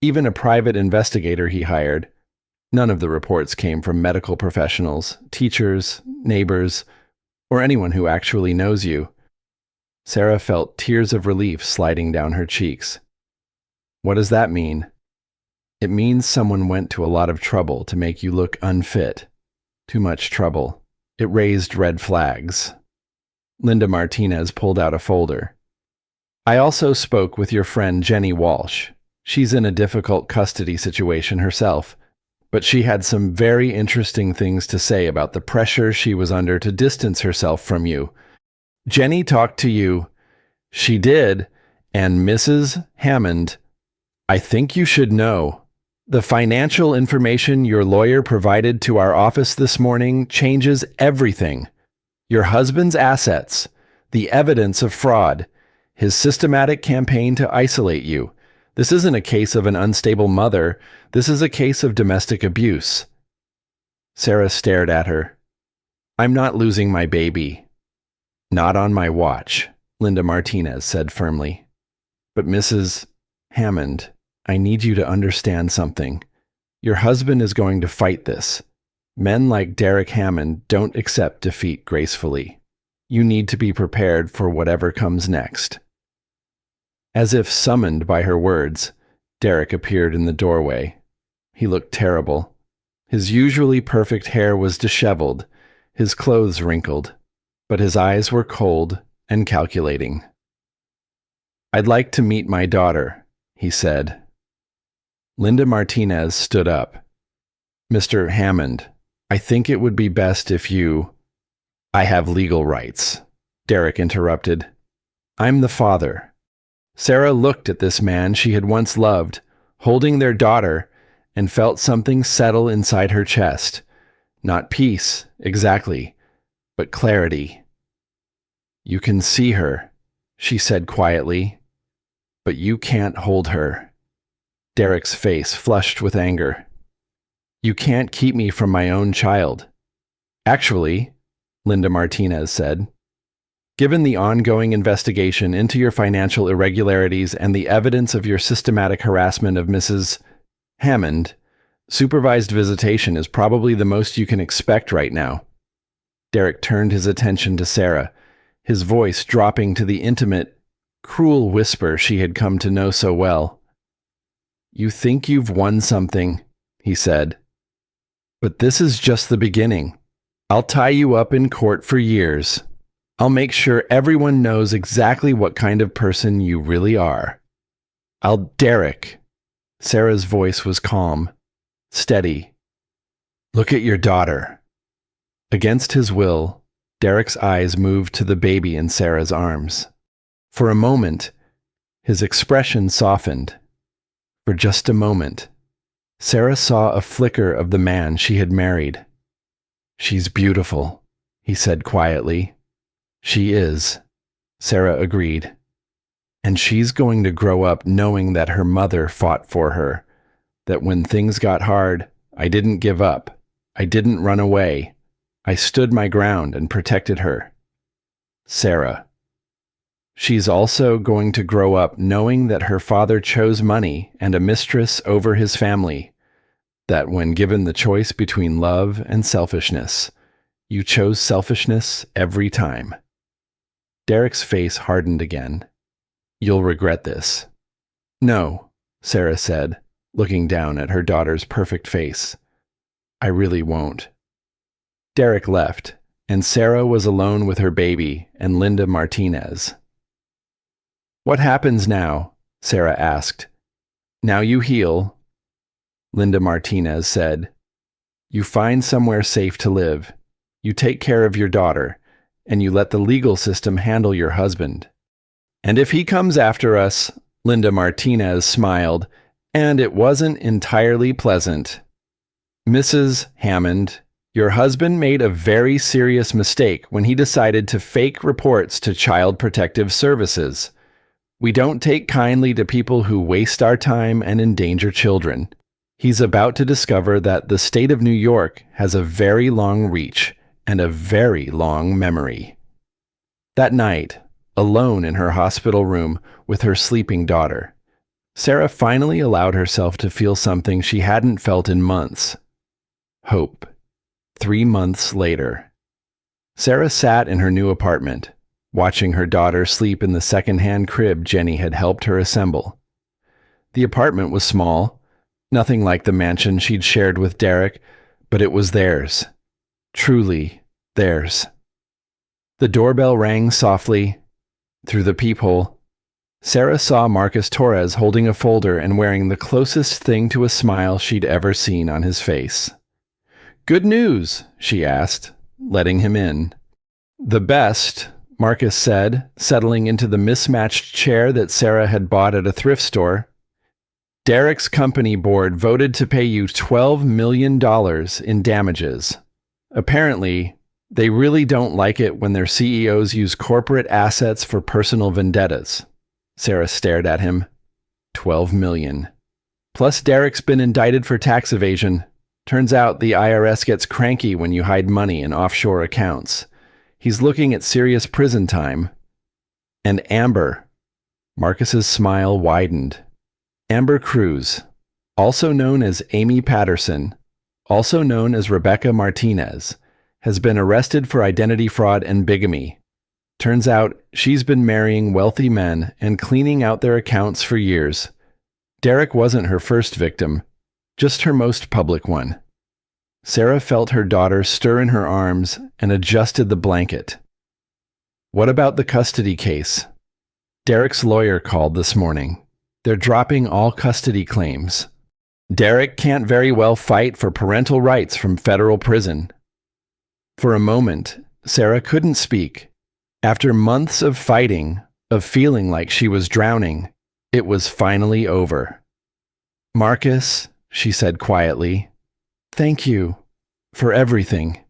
even a private investigator he hired. None of the reports came from medical professionals, teachers, neighbors, or anyone who actually knows you." Sarah felt tears of relief sliding down her cheeks. "What does that mean?" "It means someone went to a lot of trouble to make you look unfit. Too much trouble. It raised red flags." Linda Martinez pulled out a folder. "I also spoke with your friend Jenny Walsh. She's in a difficult custody situation herself, but she had some very interesting things to say about the pressure she was under to distance herself from you. Jenny talked to you." "She did, and Mrs. Hammond, I think you should know. The financial information your lawyer provided to our office this morning changes everything. Your husband's assets, the evidence of fraud, his systematic campaign to isolate you. This isn't a case of an unstable mother. This is a case of domestic abuse." Sarah stared at her. "I'm not losing my baby." "Not on my watch," Linda Martinez said firmly. "But Mrs. Hammond, I need you to understand something. Your husband is going to fight this. Men like Derek Hammond don't accept defeat gracefully. You need to be prepared for whatever comes next." As if summoned by her words, Derek appeared in the doorway. He looked terrible. His usually perfect hair was disheveled, his clothes wrinkled, but his eyes were cold and calculating. "I'd like to meet my daughter," he said. Linda Martinez stood up. "Mr. Hammond, I think it would be best if you—" "I have legal rights," Derek interrupted. "I'm the father." Sarah looked at this man she had once loved, holding their daughter, and felt something settle inside her chest. Not peace, exactly, but clarity. "You can see her," she said quietly, "but you can't hold her." Derek's face flushed with anger. "You can't keep me from my own child." "Actually," Linda Martinez said, "given the ongoing investigation into your financial irregularities and the evidence of your systematic harassment of Mrs. Hammond, supervised visitation is probably the most you can expect right now." Derek turned his attention to Sarah, his voice dropping to the intimate, cruel whisper she had come to know so well. "You think you've won something," he said. "But this is just the beginning. I'll tie you up in court for years. I'll make sure everyone knows exactly what kind of person you really are. Derek. Sarah's voice was calm, steady. Look at your daughter. Against his will, Derek's eyes moved to the baby in Sarah's arms. For a moment, his expression softened. For just a moment, Sarah saw a flicker of the man she had married. She's beautiful, he said quietly. She is, Sarah agreed. And she's going to grow up knowing that her mother fought for her, that when things got hard, I didn't give up. I didn't run away. I stood my ground and protected her. Sarah. She's also going to grow up knowing that her father chose money and a mistress over his family, that when given the choice between love and selfishness, you chose selfishness every time. Derek's face hardened again. You'll regret this. No, Sarah said, looking down at her daughter's perfect face. I really won't. Derek left, and Sarah was alone with her baby and Linda Martinez. What happens now? Sarah asked. Now you heal, Linda Martinez said. You find somewhere safe to live. You take care of your daughter, and you let the legal system handle your husband. And if he comes after us, Linda Martinez smiled, and it wasn't entirely pleasant. Mrs. Hammond, your husband made a very serious mistake when he decided to fake reports to Child Protective Services. We don't take kindly to people who waste our time and endanger children. He's about to discover that the state of New York has a very long reach and a very long memory. That night, alone in her hospital room with her sleeping daughter, Sarah finally allowed herself to feel something she hadn't felt in months. Hope. 3 months later. Sarah sat in her new apartment, watching her daughter sleep in the second-hand crib Jenny had helped her assemble. The apartment was small, nothing like the mansion she'd shared with Derek, but it was theirs. Truly theirs. The doorbell rang softly. Through the peephole, Sarah saw Marcus Torres holding a folder and wearing the closest thing to a smile she'd ever seen on his face. Good news, she asked, letting him in. The best, Marcus said, settling into the mismatched chair that Sarah had bought at a thrift store. Derek's company board voted to pay you $12 million in damages. Apparently, they really don't like it when their CEOs use corporate assets for personal vendettas. Sarah stared at him. 12 million. Plus Derek's been indicted for tax evasion. Turns out the IRS gets cranky when you hide money in offshore accounts. He's looking at serious prison time. And Amber. Marcus's smile widened. Amber Cruz, also known as Amy Patterson, also known as Rebecca Martinez, has been arrested for identity fraud and bigamy. Turns out she's been marrying wealthy men and cleaning out their accounts for years. Derek wasn't her first victim, just her most public one. Sarah felt her daughter stir in her arms and adjusted the blanket. What about the custody case? Derek's lawyer called this morning. They're dropping all custody claims. Derek can't very well fight for parental rights from federal prison. For a moment, Sarah couldn't speak. After months of fighting, of feeling like she was drowning, it was finally over. Marcus, she said quietly, thank you for everything.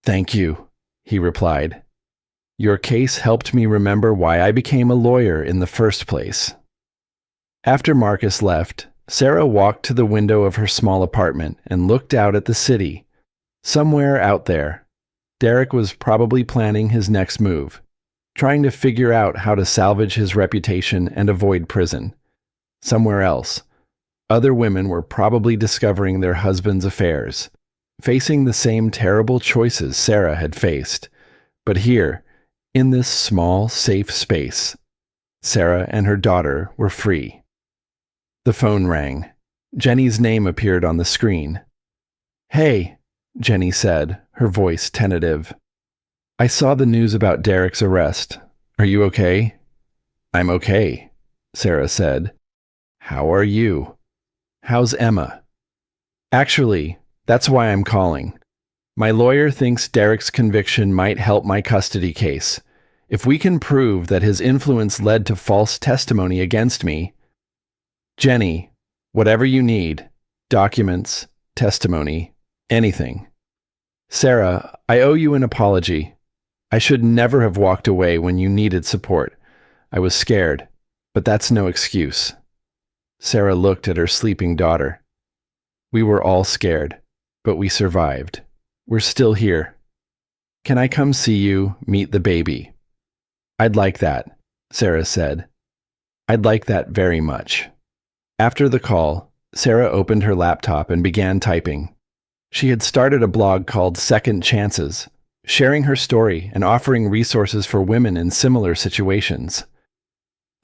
Thank you, he replied. Your case helped me remember why I became a lawyer in the first place. After Marcus left, Sarah walked to the window of her small apartment and looked out at the city. Somewhere out there, Derek was probably planning his next move, trying to figure out how to salvage his reputation and avoid prison. Somewhere else, other women were probably discovering their husbands' affairs, facing the same terrible choices Sarah had faced. But here, in this small, safe space, Sarah and her daughter were free. The phone rang. Jenny's name appeared on the screen. Hey, Jenny said, her voice tentative. I saw the news about Derek's arrest. Are you okay? I'm okay, Sarah said. How are you? How's Emma? Actually, that's why I'm calling. My lawyer thinks Derek's conviction might help my custody case. If we can prove that his influence led to false testimony against me, Jenny, whatever you need, documents, testimony, anything. Sarah, I owe you an apology. I should never have walked away when you needed support. I was scared, but that's no excuse. Sarah looked at her sleeping daughter. We were all scared, but we survived. We're still here. Can I come see you, meet the baby? I'd like that, Sarah said. I'd like that very much. After the call, Sarah opened her laptop and began typing. She had started a blog called Second Chances, sharing her story and offering resources for women in similar situations.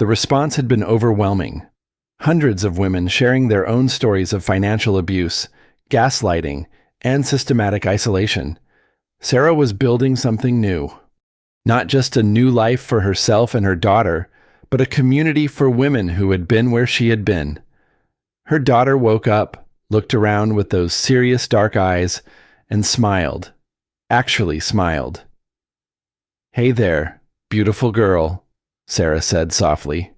The response had been overwhelming. Hundreds of women sharing their own stories of financial abuse, gaslighting, and systematic isolation. Sarah was building something new. Not just a new life for herself and her daughter, but a community for women who had been where she had been. Her daughter woke up, looked around with those serious dark eyes, and smiled. Actually smiled. Hey there, beautiful girl, Sarah said softly.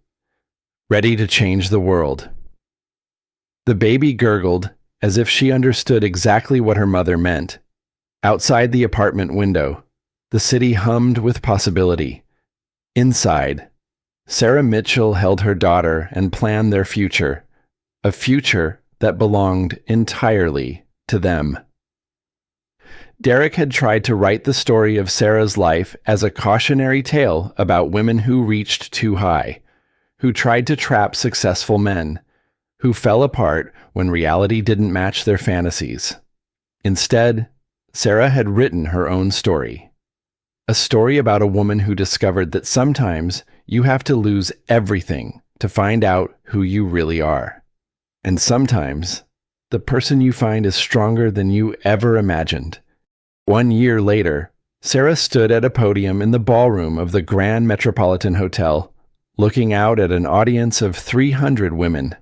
Ready to change the world. The baby gurgled, as if she understood exactly what her mother meant. Outside the apartment window, the city hummed with possibility. Inside, Sarah Mitchell held her daughter and planned their future, a future that belonged entirely to them. Derek had tried to write the story of Sarah's life as a cautionary tale about women who reached too high, who tried to trap successful men, who fell apart when reality didn't match their fantasies. Instead, Sarah had written her own story. A story about a woman who discovered that sometimes you have to lose everything to find out who you really are. And sometimes, the person you find is stronger than you ever imagined. 1 year later, Sarah stood at a podium in the ballroom of the Grand Metropolitan Hotel, looking out at an audience of 300 women.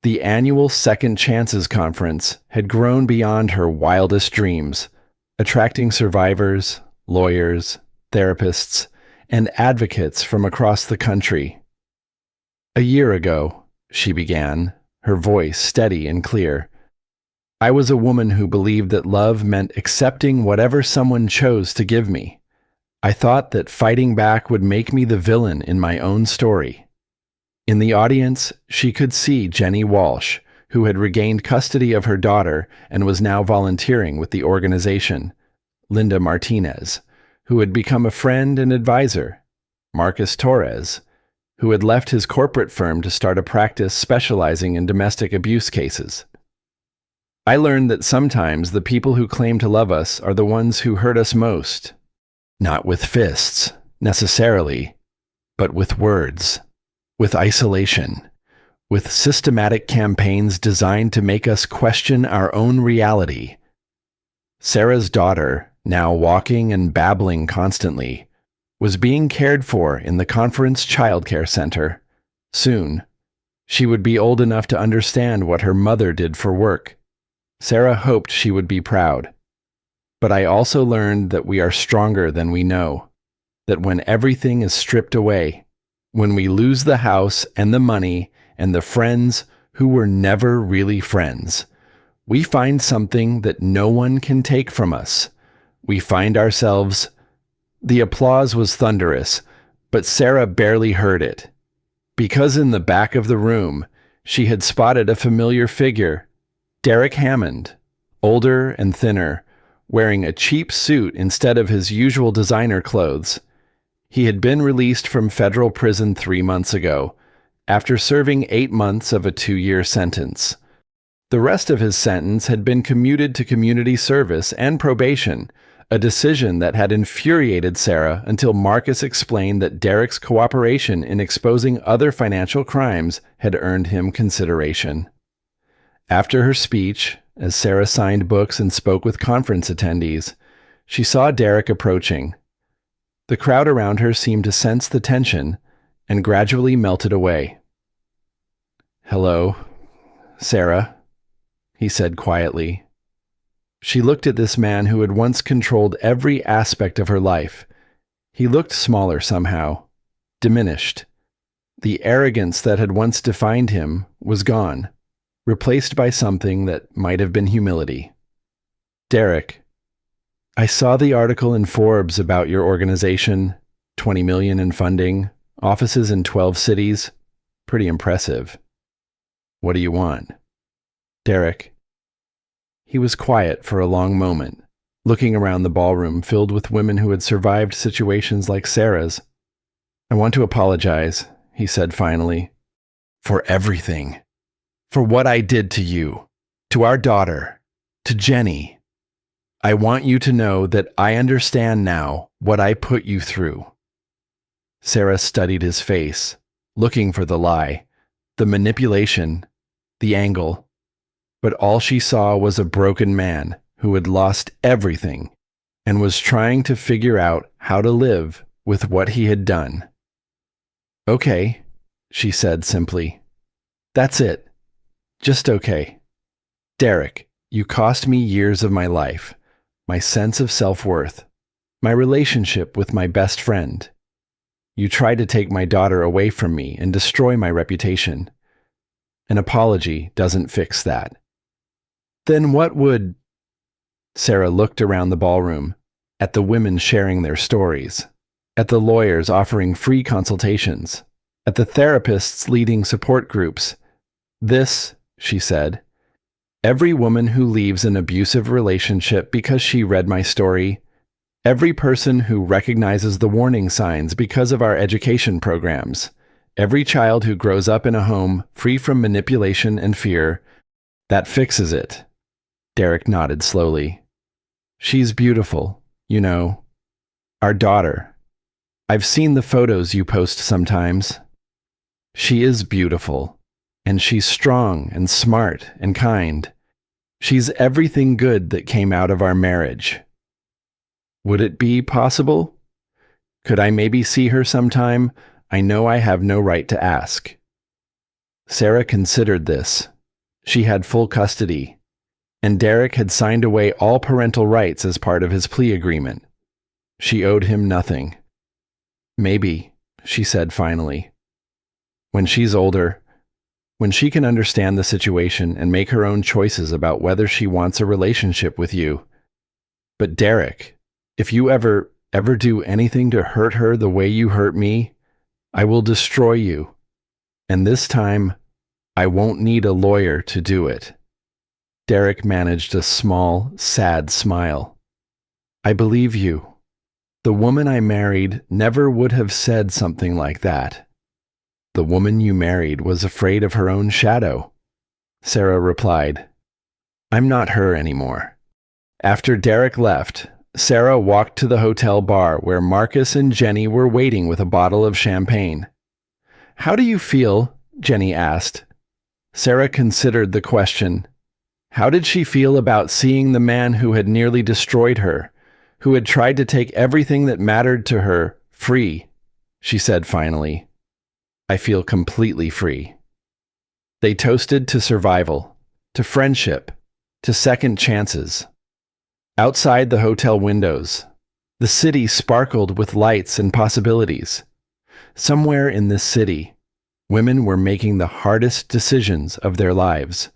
The annual Second Chances Conference had grown beyond her wildest dreams, attracting survivors, lawyers, therapists, and advocates from across the country. A year ago, she began, her voice steady and clear, I was a woman who believed that love meant accepting whatever someone chose to give me. I thought that fighting back would make me the villain in my own story. In the audience, she could see Jenny Walsh, who had regained custody of her daughter and was now volunteering with the organization, Linda Martinez, who had become a friend and advisor, Marcus Torres, who had left his corporate firm to start a practice specializing in domestic abuse cases. I learned that sometimes the people who claim to love us are the ones who hurt us most. Not with fists, necessarily, but with words, with isolation, with systematic campaigns designed to make us question our own reality. Sarah's daughter, now walking and babbling constantly, was being cared for in the conference childcare center. Soon, she would be old enough to understand what her mother did for work. Sarah hoped she would be proud. But I also learned that we are stronger than we know, that when everything is stripped away, when we lose the house and the money and the friends who were never really friends, we find something that no one can take from us. We find ourselves. The applause was thunderous, but Sarah barely heard it. Because in the back of the room, she had spotted a familiar figure, Derek Hammond, older and thinner, wearing a cheap suit instead of his usual designer clothes. He had been released from federal prison 3 months ago, after serving 8 months of a 2-year sentence. The rest of his sentence had been commuted to community service and probation, a decision that had infuriated Sarah until Marcus explained that Derek's cooperation in exposing other financial crimes had earned him consideration. After her speech, as Sarah signed books and spoke with conference attendees, she saw Derek approaching. The crowd around her seemed to sense the tension and gradually melted away. "Hello, Sarah," he said quietly. She looked at this man who had once controlled every aspect of her life. He looked smaller somehow, diminished. The arrogance that had once defined him was gone, replaced by something that might have been humility. "Derek, I saw the article in Forbes about your organization, 20 million in funding, offices in 12 cities. Pretty impressive. What do you want?" "Derek." He was quiet for a long moment, looking around the ballroom filled with women who had survived situations like Sarah's. "I want to apologize," he said finally, "for everything. For what I did to you, to our daughter, to Jenny. I want you to know that I understand now what I put you through." Sarah studied his face, looking for the lie, the manipulation, the angle. But all she saw was a broken man who had lost everything and was trying to figure out how to live with what he had done. "Okay," she said simply. "That's it. Just okay. Derek, you cost me years of my life, my sense of self-worth, my relationship with my best friend. You tried to take my daughter away from me and destroy my reputation. An apology doesn't fix that." "Then what would—" Sarah looked around the ballroom, at the women sharing their stories, at the lawyers offering free consultations, at the therapists leading support groups. "This," she said, "every woman who leaves an abusive relationship because she read my story, every person who recognizes the warning signs because of our education programs, every child who grows up in a home free from manipulation and fear, that fixes it." Derek nodded slowly. "She's beautiful, you know. Our daughter. I've seen the photos you post sometimes. She is beautiful, and she's strong and smart and kind. She's everything good that came out of our marriage. Would it be possible? Could I maybe see her sometime? I know I have no right to ask." Sarah considered this. She had full custody, and Derek had signed away all parental rights as part of his plea agreement. She owed him nothing. "Maybe," she said finally. "When she's older, when she can understand the situation and make her own choices about whether she wants a relationship with you. But Derek, if you ever do anything to hurt her the way you hurt me, I will destroy you. And this time, I won't need a lawyer to do it." Derek managed a small, sad smile. "I believe you. The woman I married never would have said something like that." "The woman you married was afraid of her own shadow," Sarah replied. "I'm not her anymore." After Derek left, Sarah walked to the hotel bar where Marcus and Jenny were waiting with a bottle of champagne. "How do you feel?" Jenny asked. Sarah considered the question. How did she feel about seeing the man who had nearly destroyed her, who had tried to take everything that mattered to her, free? She said finally, "I feel completely free." They toasted to survival, to friendship, to second chances. Outside the hotel windows, the city sparkled with lights and possibilities. Somewhere in this city, women were making the hardest decisions of their lives.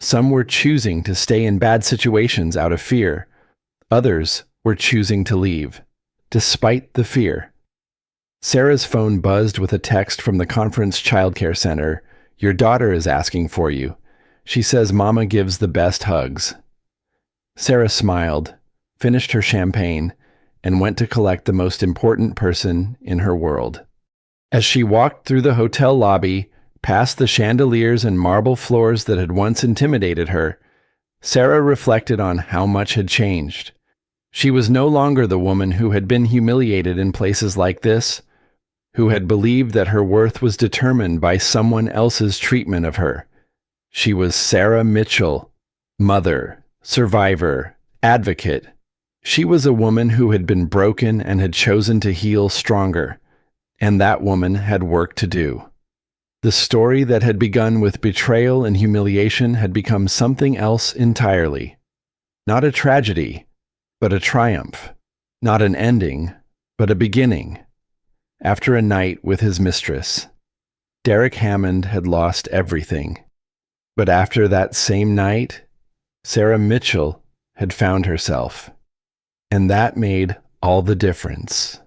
Some were choosing to stay in bad situations out of fear. Others were choosing to leave, despite the fear. Sarah's phone buzzed with a text from the conference childcare center. "Your daughter is asking for you. She says Mama gives the best hugs." Sarah smiled, finished her champagne, and went to collect the most important person in her world. As she walked through the hotel lobby, past the chandeliers and marble floors that had once intimidated her, Sarah reflected on how much had changed. She was no longer the woman who had been humiliated in places like this, who had believed that her worth was determined by someone else's treatment of her. She was Sarah Mitchell, mother, survivor, advocate, She was a woman who had been broken and had chosen to heal stronger, and that woman had work to do. The story that had begun with betrayal and humiliation had become something else entirely. Not a tragedy, but a triumph. Not an ending, but a beginning. After a night with his mistress, Derek Hammond had lost everything. But after that same night, Sarah Mitchell had found herself. And that made all the difference.